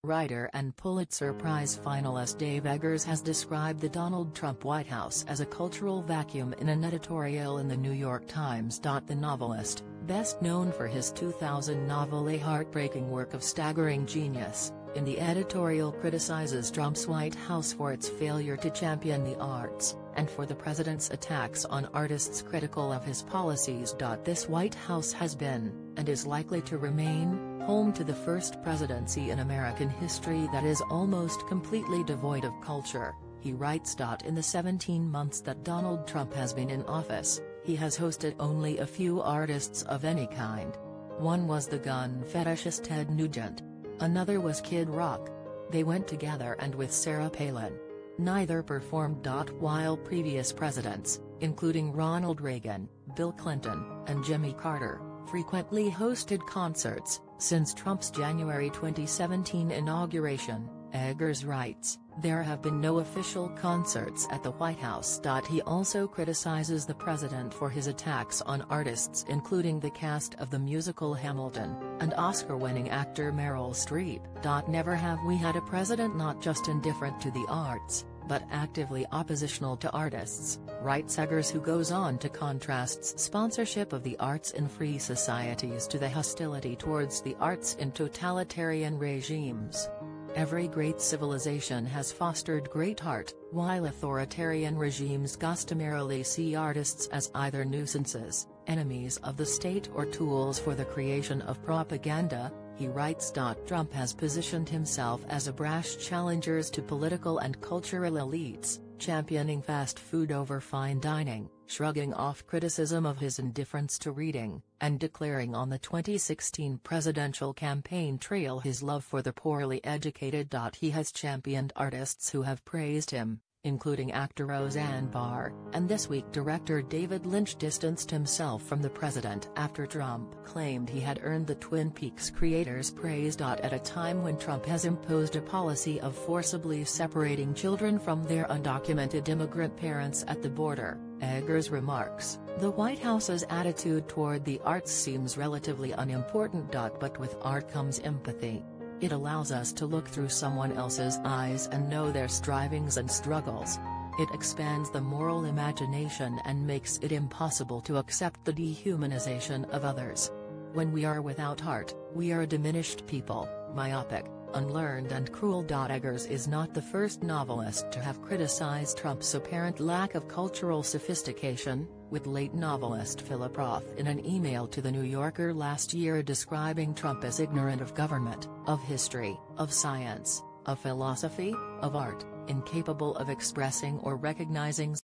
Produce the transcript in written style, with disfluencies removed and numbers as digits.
Writer and Pulitzer Prize finalist Dave Eggers has described the Donald Trump White House as a cultural vacuum in an editorial in the New York Times. The novelist, best known for his 2000 novel A Heartbreaking Work of Staggering Genius, in the editorial criticizes Trump's White House for its failure to champion the arts, and for the president's attacks on artists critical of his policies. This White House has been, and is likely to remain, home to the first presidency in American history that is almost completely devoid of culture, he writes. In the 17 months that Donald Trump has been in office, he has hosted only a few artists of any kind. One was the gun fetishist Ted Nugent. Another was Kid Rock. They went together and with Sarah Palin. Neither performed. While previous presidents, including Ronald Reagan, Bill Clinton, and Jimmy Carter, frequently hosted concerts, since Trump's January 2017 inauguration, Eggers writes, there have been no official concerts at the White House. He also criticizes the president for his attacks on artists including the cast of the musical Hamilton, and Oscar-winning actor Meryl Streep. Never have we had a president not just indifferent to the arts, but actively oppositional to artists, writes Eggers, who goes on to contrast sponsorship of the arts in free societies to the hostility towards the arts in totalitarian regimes. Every great civilization has fostered great art, while authoritarian regimes customarily see artists as either nuisances, enemies of the state, or tools for the creation of propaganda, he writes. Trump has positioned himself as a brash challenger to political and cultural elites, championing fast food over fine dining, shrugging off criticism of his indifference to reading, and declaring on the 2016 presidential campaign trail his love for the poorly educated. He has championed artists who have praised him, including actor Roseanne Barr, and this week director David Lynch distanced himself from the president after Trump claimed he had earned the Twin Peaks creators' praise. At a time when Trump has imposed a policy of forcibly separating children from their undocumented immigrant parents at the border, Eggers remarks, the White House's attitude toward the arts seems relatively unimportant. But with art comes empathy. It allows us to look through someone else's eyes and know their strivings and struggles. It expands the moral imagination and makes it impossible to accept the dehumanization of others. When we are without art, we are a diminished people, myopic, unlearned and cruel. Eggers is not the first novelist to have criticized Trump's apparent lack of cultural sophistication, with late novelist Philip Roth in an email to The New Yorker last year describing Trump as ignorant of government, of history, of science, of philosophy, of art, incapable of expressing or recognizing